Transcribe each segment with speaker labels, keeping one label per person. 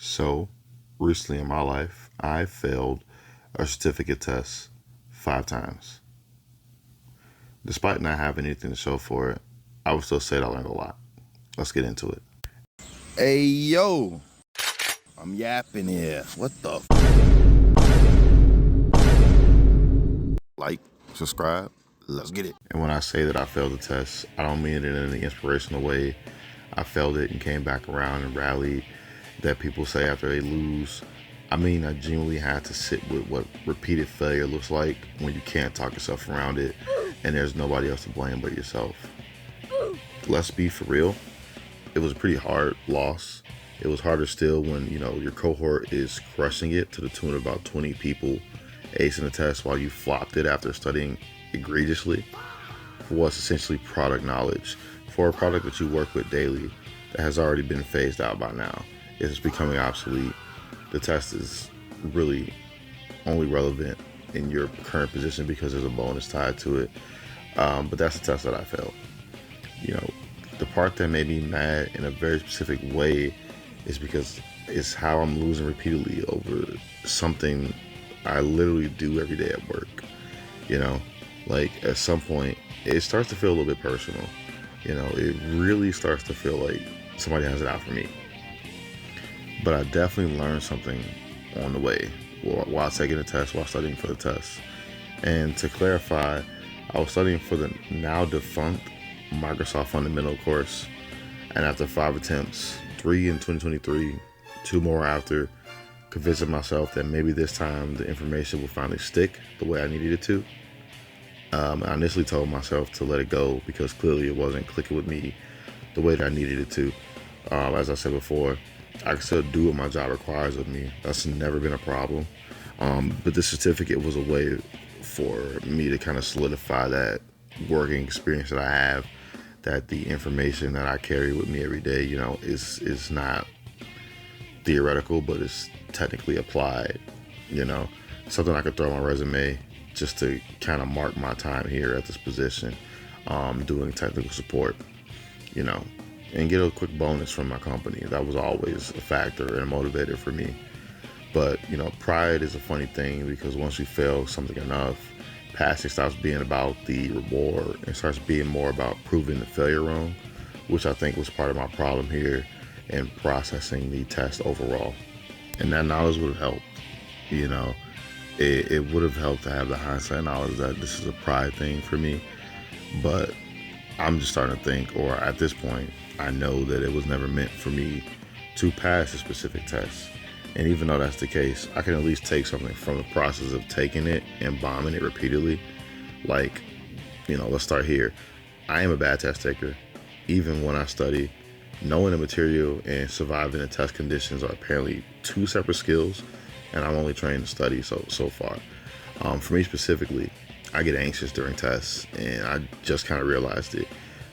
Speaker 1: So, recently in my life, I failed a certificate test 5 times. Despite not having anything to show for it, I would still say that I learned a lot. Let's get into it.
Speaker 2: Hey yo, I'm yapping here. What the? Like, subscribe. Let's get it.
Speaker 1: And when I say that I failed the test, I don't mean it in any inspirational way. I failed it and came back around and rallied that people say after they lose. I mean, I genuinely had to sit with what repeated failure looks like when you can't talk yourself around it and there's nobody else to blame but yourself. Let's be for real. It was a pretty hard loss. It was harder still when, your cohort is crushing it to the tune of about 20 people acing the test while you flopped it after studying egregiously for what's essentially product knowledge for a product that you work with daily that has already been phased out by now. It's becoming obsolete. The test is really only relevant in your current position because there's a bonus tied to it. But that's the test that I failed. The part that made me mad in a very specific way is because it's how I'm losing repeatedly over something I literally do every day at work. Like at some point, it starts to feel a little bit personal. It really starts to feel like somebody has it out for me. But I definitely learned something on the way while taking the test, while studying for the test. And to clarify, I was studying for the now defunct Microsoft Fundamental course. And after 5 attempts, 3 in 2023, 2 more after, convincing myself that maybe this time the information will finally stick the way I needed it to. I initially told myself to let it go because clearly it wasn't clicking with me the way that I needed it to. As I said before, I can still do what my job requires of me. That's never been a problem. But this certificate was a way for me to kind of solidify that working experience that I have, that the information that I carry with me every day, is not theoretical, but it's technically applied, something I could throw on my resume just to kind of mark my time here at this position, doing technical support, and get a quick bonus from my company. That was always a factor and a motivator for me. But, pride is a funny thing because once you fail something enough, passing stops being about the reward and starts being more about proving the failure wrong, which I think was part of my problem here in processing the test overall. And that knowledge would have helped, it would have helped to have the hindsight knowledge that this is a pride thing for me. But I'm just starting to think, or at this point, I know that it was never meant for me to pass a specific test. And even though that's the case, I can at least take something from the process of taking it and bombing it repeatedly. Like, let's start here. I am a bad test taker. Even when I study, knowing the material and surviving the test conditions are apparently 2 separate skills, and I'm only trained to study so far. For me specifically, I get anxious during tests, and I just kind of realized it.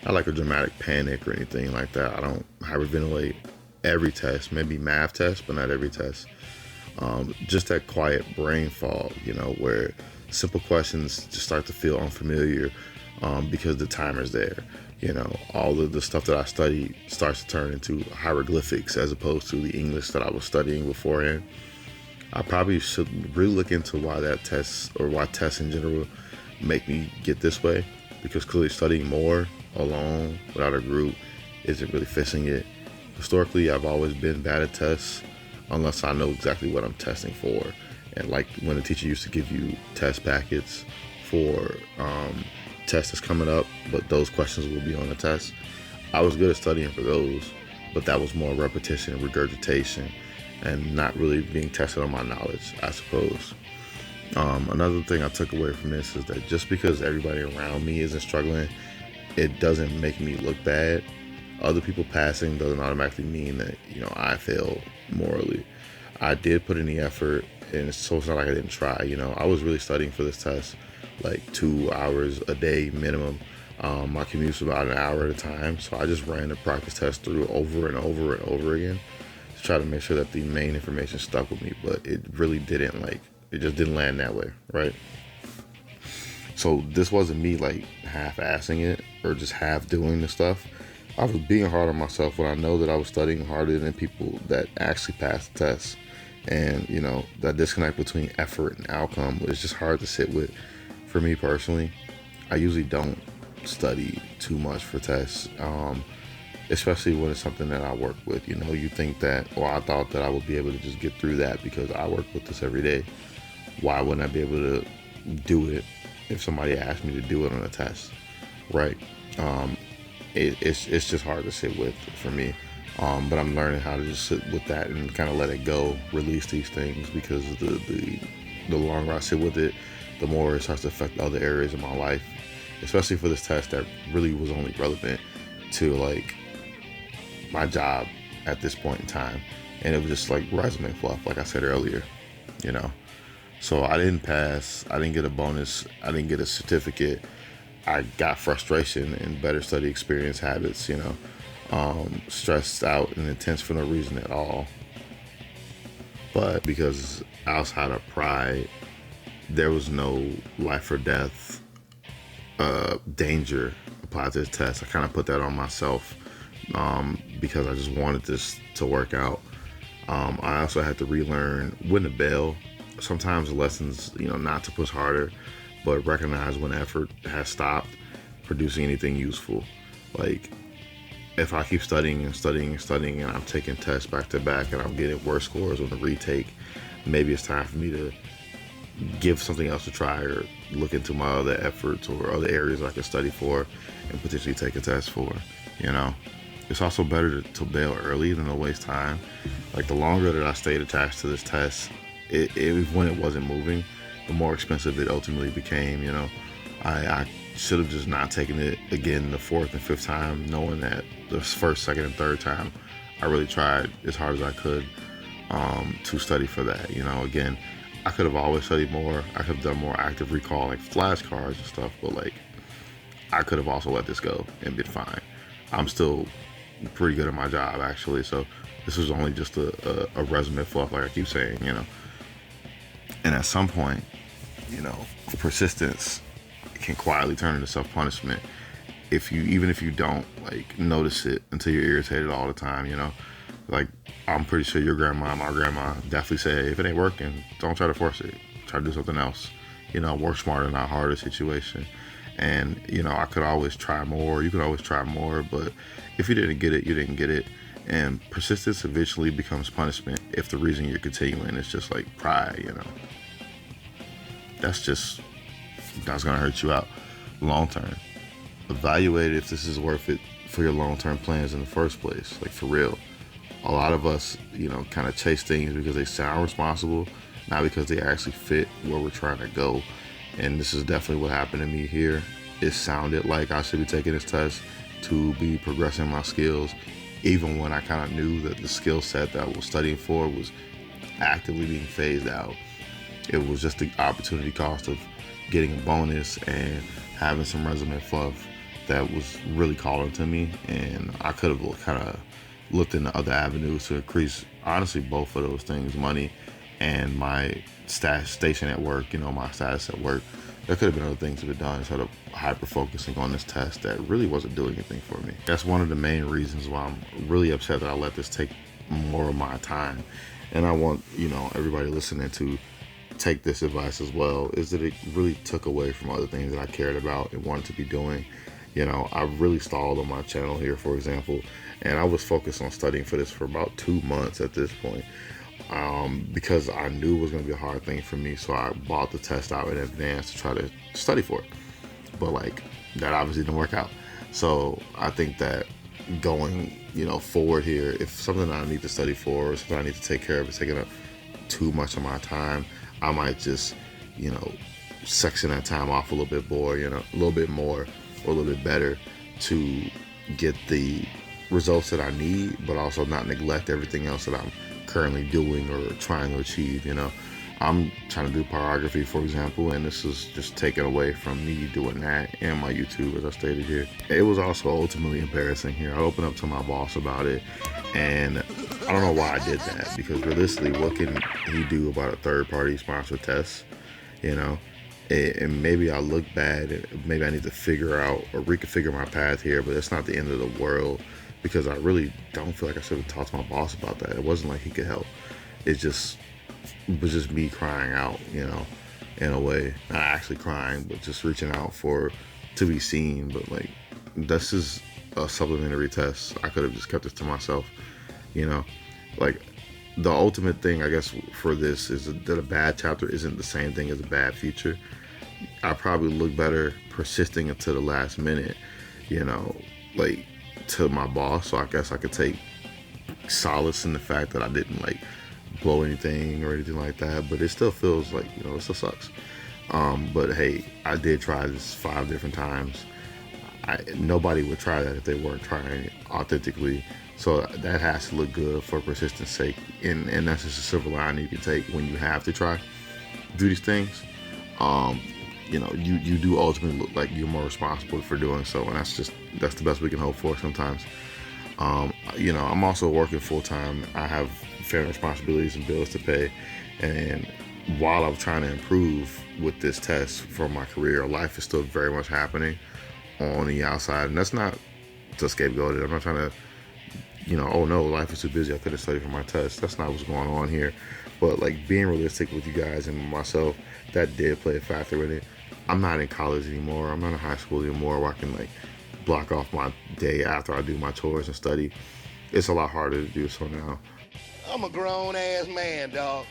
Speaker 1: Not like a dramatic panic or anything like that. I don't hyperventilate every test, maybe math tests, but not every test. Just that quiet brain fog, where simple questions just start to feel unfamiliar because the timer's there. All of the stuff that I study starts to turn into hieroglyphics as opposed to the English that I was studying beforehand. I probably should really look into why that test, or why tests in general, make me get this way, because clearly studying more alone without a group isn't really fixing it. Historically, I've always been bad at tests unless I know exactly what I'm testing for. And like when the teacher used to give you test packets for tests that's coming up, but those questions will be on the test. I was good at studying for those, but that was more repetition and regurgitation and not really being tested on my knowledge, I suppose. Another thing I took away from this is that just because everybody around me isn't struggling, it doesn't make me look bad. Other people passing doesn't automatically mean that, I failed morally. I did put in the effort, and so it's not like I didn't try. I was really studying for this test, like 2 hours a day minimum. My commute's about an hour at a time, so I just ran the practice test through over and over and over again to try to make sure that the main information stuck with me, but it really didn't, it just didn't land that way, right? So this wasn't me half-assing it or just half doing the stuff. I was being hard on myself when I know that I was studying harder than people that actually passed the test. And, that disconnect between effort and outcome is just hard to sit with for me personally. I usually don't study too much for tests, especially when it's something that I work with. You think that, or I thought that I would be able to just get through that because I work with this every day. Why wouldn't I be able to do it if somebody asked me to do it on a test, right? It's just hard to sit with for me. But I'm learning how to just sit with that and kind of let it go, release these things, because the longer I sit with it, the more it starts to affect other areas of my life, especially for this test that really was only relevant to like my job at this point in time. And it was just like resume fluff, like I said earlier, you know. So I didn't pass, I didn't get a bonus, I didn't get a certificate. I got frustration and better study experience habits, stressed out and intense for no reason at all. But because outside of pride, there was no life or death danger applied to this test. I kind of put that on myself because I just wanted this to work out. I also had to relearn when to bail. Sometimes the lessons, not to push harder, but recognize when effort has stopped producing anything useful. Like, if I keep studying and studying and studying and I'm taking tests back to back and I'm getting worse scores on the retake, maybe it's time for me to give something else a try or look into my other efforts or other areas I can study for and potentially take a test for, It's also better to bail early than to waste time. Like, the longer that I stayed attached to this test, when it wasn't moving, the more expensive it ultimately became, I should have just not taken it again the fourth and fifth time, knowing that the first, second, and third time I really tried as hard as I could to study for that. Again, I could have always studied more. I could have done more active recall, like flashcards and stuff, but like I could have also let this go and been fine. I'm still pretty good at my job, actually, so this was only just a resume fluff, like I keep saying, And at some point, persistence can quietly turn into self-punishment even if you don't like notice it until you're irritated all the time. Like, I'm pretty sure your grandma, my grandma, definitely say, if it ain't working, don't try to force it. Try to do something else. Work smarter, not harder situation. And I could always try more. You could always try more, but if you didn't get it, you didn't get it. And persistence eventually becomes punishment if the reason you're continuing is just like pride. That's gonna hurt you out long term. Evaluate if this is worth it for your long term plans in the first place. Like, for real. A lot of us, kind of chase things because they sound responsible, not because they actually fit where we're trying to go. And this is definitely what happened to me here. It sounded like I should be taking this test to be progressing my skills, even when I kind of knew that the skill set that I was studying for was actively being phased out. It was just the opportunity cost of getting a bonus and having some resume fluff that was really calling to me. And I could have kind of looked into other avenues to increase, honestly, both of those things, money and my station at work, my status at work. There could have been other things to be done instead of hyper-focusing on this test that really wasn't doing anything for me. That's one of the main reasons why I'm really upset that I let this take more of my time. And I want, everybody listening to take this advice as well, is that it really took away from other things that I cared about and wanted to be doing. I really stalled on my channel here, for example, and I was focused on studying for this for about 2 months at this point, because I knew it was going to be a hard thing for me. So I bought the test out in advance to try to study for it. But that obviously didn't work out. So I think that going, forward here, if something that I need to study for or something I need to take care of is taking up too much of my time, I might just, section that time off a little bit more, a little bit more or a little bit better to get the results that I need, but also not neglect everything else that I'm currently doing or trying to achieve. I'm trying to do pyrography, for example, and this is just taken away from me doing that and my YouTube, as I stated here. It was also ultimately embarrassing here. I opened up to my boss about it, and I don't know why I did that, because realistically, what can he do about a third-party sponsored test? and maybe I look bad, and maybe I need to figure out or reconfigure my path here, but it's not the end of the world, because I really don't feel like I should have talked to my boss about that. It wasn't like he could help. It was just me crying out, in a way. Not actually crying, but just reaching out to be seen. But like, this is a supplementary test. I could have just kept this to myself, you know? Like, the ultimate thing, I guess, for this is that a bad chapter isn't the same thing as a bad future. I probably look better persisting until the last minute, like, to my boss. So I guess I could take solace in the fact that I didn't, like, blow anything or anything like that. But it still feels like, it still sucks. But hey, I did try this 5 different times. Nobody would try that if they weren't trying it authentically. So that has to look good for persistence sake. And that's just a silver lining you can take when you have to do these things. You do ultimately look like you're more responsible for doing so. And that's the best we can hope for sometimes. I'm also working full time. I have family responsibilities and bills to pay. And while I'm trying to improve with this test for my career, life is still very much happening on the outside. And that's not to scapegoat it. I'm not trying to, oh no, life is too busy, I couldn't study for my test. That's not what's going on here. But like, being realistic with you guys and myself, that did play a factor in it. I'm not in college anymore. I'm not in high school anymore where I can like block off my day after I do my chores and study. It's a lot harder to do so now.
Speaker 2: I'm a grown ass man, dog.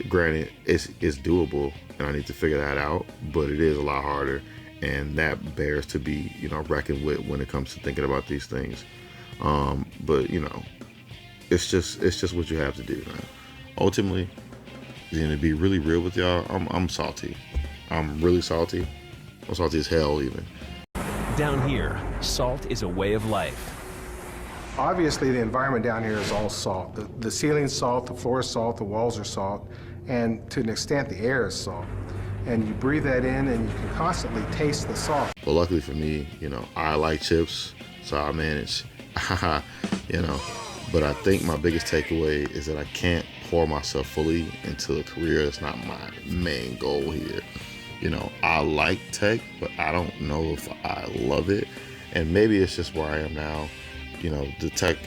Speaker 1: Granted, it's doable, and I need to figure that out, but it is a lot harder, and that bears to be, reckoned with when it comes to thinking about these things. But it's just what you have to do, man. Ultimately, to be really real with y'all, I'm salty. I'm really salty. I'm salty as hell, even.
Speaker 3: Down here, salt is a way of life.
Speaker 4: Obviously, the environment down here is all salt. The ceiling's salt, the floor is salt, the walls are salt, and to an extent, the air is salt. And you breathe that in, and you can constantly taste the salt.
Speaker 1: Well, luckily for me, I like chips, so I manage, But I think my biggest takeaway is that I can't pour myself fully into a career that's not my main goal here. I like tech, but I don't know if I love it. And maybe it's just where I am now. The tech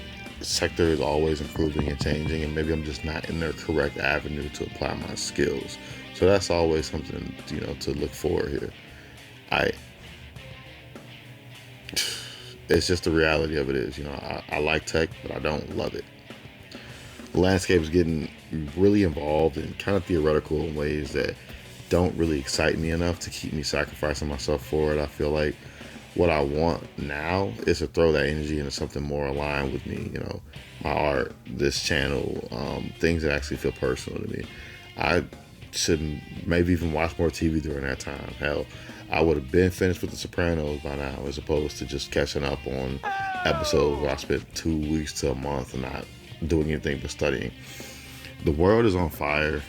Speaker 1: sector is always improving and changing, and maybe I'm just not in the correct avenue to apply my skills. So that's always something, to look for here. It's just the reality of it is, I like tech, but I don't love it. The landscape is getting really involved and kind of theoretical in ways that don't really excite me enough to keep me sacrificing myself for it. I feel like what I want now is to throw that energy into something more aligned with me, my art, this channel, things that actually feel personal to me. I should maybe even watch more TV during that time. Hell, I would have been finished with The Sopranos by now, as opposed to just catching up on episodes where I spent 2 weeks to a month and not doing anything but studying. The world is on fire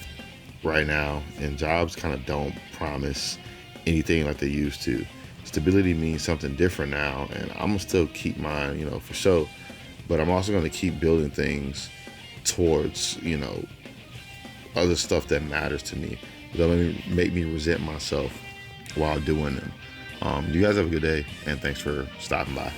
Speaker 1: right now, and jobs kind of don't promise anything like they used to. Stability means something different now, and I'm gonna still keep mine, for sure. But I'm also gonna keep building things towards, other stuff that matters to me. That'll make me resent myself while doing them. You guys have a good day, and thanks for stopping by.